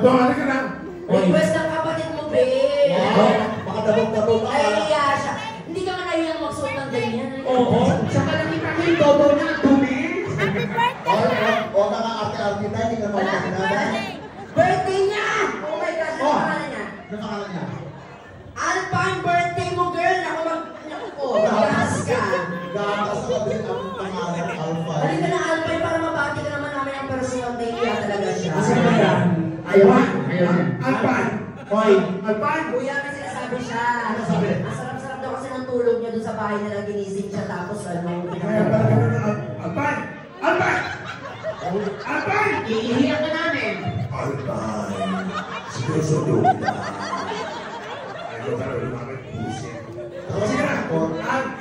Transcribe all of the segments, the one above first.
Ito, ano ka na? Request ng kapatid mo, babe. Baka dabog-dabog ka. Ay, siya. Hindi ka nga nahiyang magsuot ng ganyan. Oo. Saka nakita ko yung dobo na dumi. O naka-arte-arte tayo, hindi ka naman Wala. Birthday niya! Oh my gosh, ano pangalan niya? Ano pangalan niya? Alpine birthday mo, girl! Naku, gagas ka. Gagas ka din ang pangalan ng Alpha. Halika na, Alpine, para mabati ka naman namin ang personal day niya talaga siya. Kasi naman. Alpine! Alpine! Hoy! Alpine! Kuya, may sinasabi siya. Ang sarap-sarap daw kasi ng tulog niya doon sa bahay nila, ginising siya, tapos ano, Kaya pala ka na, Alpine! Alpine! Alpine! Iihiyak ka namin. Alpine! Sinusunod na. Ayaw talaga namin pusin. Sige na!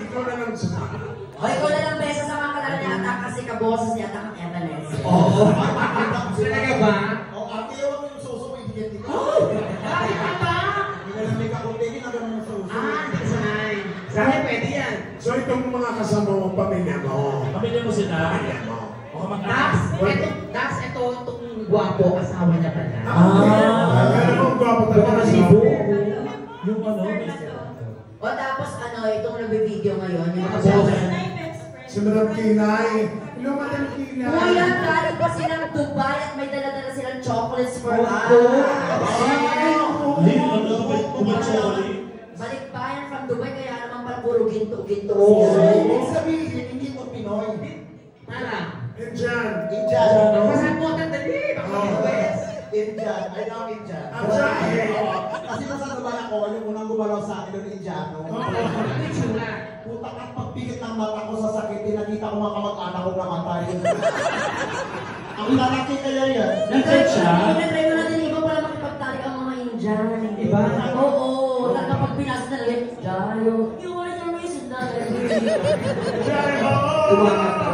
Ikaw na lang sa O, ikaw na lang, Besa, sa mga kalala niya, atak kasi kaboses niya, atak ang Evanes. Oo. Talaga ba? O, ate, ewan mo yung suso mo, hindi ka. Ay, apa? Hindi ka namin kakuntingin na gano'n yung suso. Hindi ka sanay. Sana pwede yan. So itong mga kasama mong pamilya mo. Pamilya mo sila? Pamilya mo. Dax, ito, itong guwapo, asawa niya pala. Kaya mo, gwapo talaga. Cebu. Yung ano? O, tapos ano, itong nagbe-video ngayon, yung mga Si Madam Kinay. Hello, Madam Kinay. Kuya, galing pa silang Dubai at may dala-dala silang chocolates for us. Balik bayan from Dubai, kaya naman pala puro ginto-ginto siya. Ibig sabihin, hindi ito Pinoy. Tara. Indian. Indian. Masang mo ang dali. Baka mag-West. Indian. I love Indian. Kasi nasa naman ako, yung unang gumalaw sa akin yung Indiano. Puta ka, pagpikit ng mata ko sa sakit, nakita ko mga kamag-anak ko namatay. Ang lalaki kaya yan. Nag-check siya? Pinatry mo natin, iba pala makipagtalik ang mga Indian. Iba? Oo, kapag pinasa na lang, Dario, you are the reason that I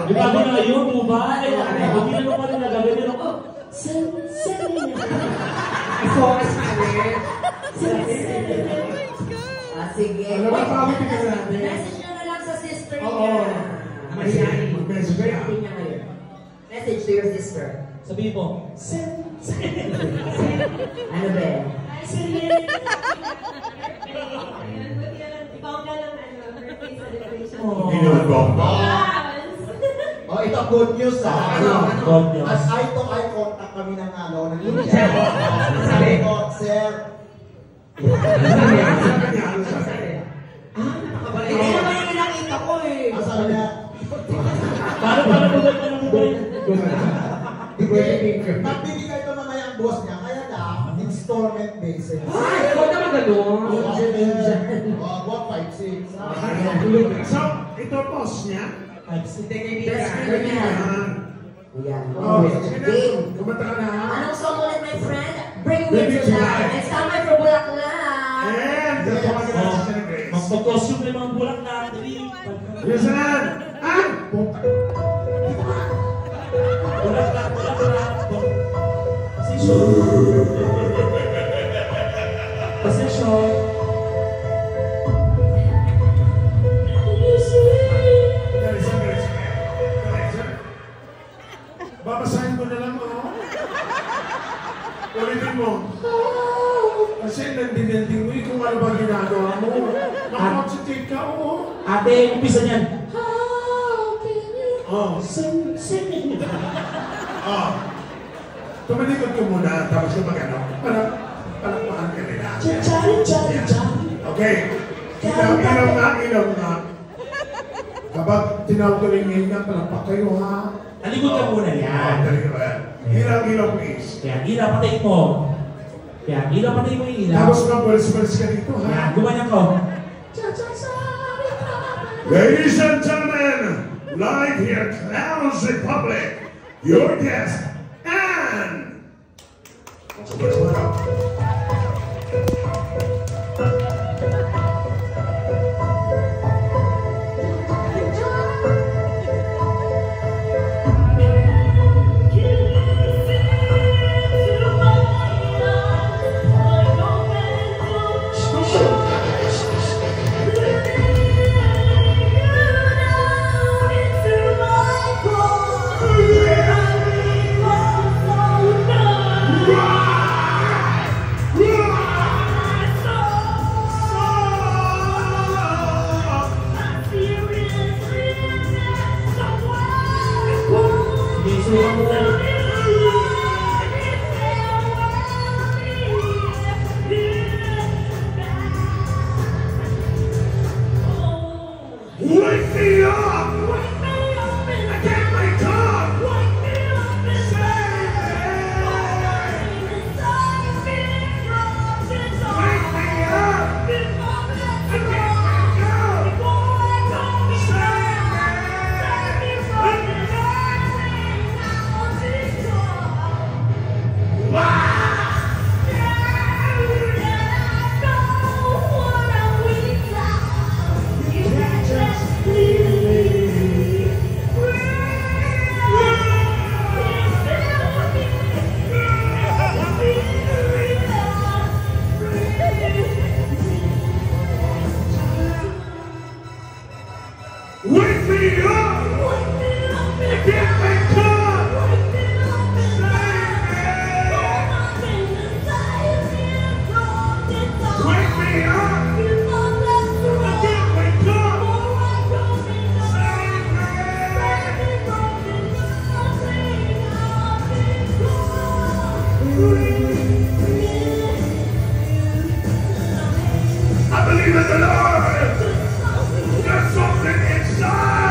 Di ba ba na yun, Dubai? Hindi na naman rin nagabi nila ko. I-focus ka rin. Sige. Ano ba pawit ka natin? Message nyo na lang sa sister niya. Oo. Mag-message kaya. Sabi niya ngayon. Message to your sister. Sabihin mo, Ano ba? Hi, Celine! Ikaw na lang, birthday celebration. Hindi naman bomba. Yes! Oh, ito good news ha. Good news. As eye to eye contact kami ng ano, ng Sir. Indian. Sabi ko, sir. Hindi naman yung nakita ko eh. Ang sabi niya, paano bugat ka ng Dubai? nagbibigay ko mamaya ang boss niya, kaya na, installment basis. Ay, huwag naman gano'n. What 5-6? So, ito boss niya. Hindi Best kaibigan. friend niya. Yan. Yan. Oh, sige na. Game. Kumanta ka na. Anong song ulit, my friend? Bring me Bring me to to life. life. It's time for Bulaklak. And, the pamagana si Sir Grace. Magpag-costume na yung mga bulak na. Listen! Ah! Puta. Bulak na. Pasensyon. Pasensyon. Dali, Sir Grace. Dali, Sir. Babasahin ko na lang, oh. Ulitin mo. Kasi nandinending mo kung ano ba ginagawa mo. Nakakonsentrate ka, oh. Ate, umpisa niyan. Oh. Oh. Tumalikod ko muna, tapos yung mag-ano. Palakpakan ka nila. Okay. Ilaw na. Kapag tinawag ko rin ngayon na, palakpak kayo, ha? Talikod ka muna yan. Dali ka ba yan? Ilaw, please. Yan, ilaw, patayin mo. Yan, ilaw, patayin mo yung ilaw. Tapos mabulis-bulis ka dito, ha? Yan, gumanyan ko. Ladies and gentlemen, live here, Clowns Republic, your guest, Anne! Let's go. believe in the Lord. There's something inside.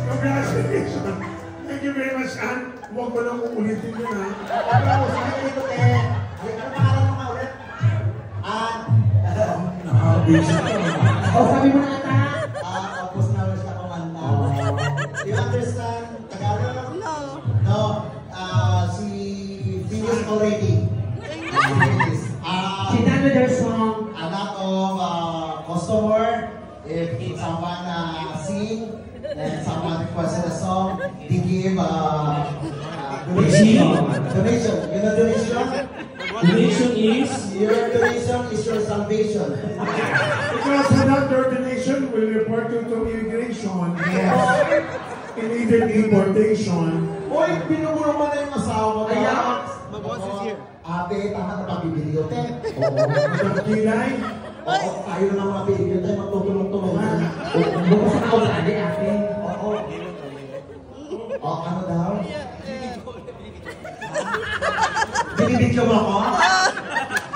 Congratulations. Thank you very much, Ann. Huwag mo lang uulitin yun, ha? Pero sabi ko dito, eh. Ay, ano pangalan mo nga ulit? Sabi mo na ata. Tapos na ulit ka kumanta. Do you understand Tagalog? No. Si finished already. She done with her song. A lot of customer, if someone sing, and someone requested a song, they give donation. Donation. You know donation? Donation is? Your donation is your salvation. Because without your donation, we'll report you to immigration. Yes. In either deportation. Uy, binuburo mo na yung asawa ko. Ayan. Ate, tama na pagbibili yun, te. Ang kilay. Oo, tayo na mga mabili yun, te. Magtutulong-tulungan. Bukas na ako sa ate. Oo. O, ano daw? Binibidyo mo ako?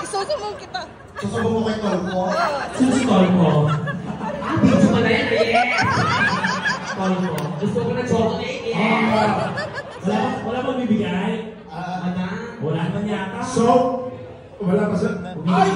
Isusumong kita. Susubong mo kay Tolpo? Susi-call mo. Video mo na yan, yes. Call mo. Gusto ko na chocolate, yes. Wala bang bibigay? Ano? Wala naman yata. So, wala pa sa... Ay!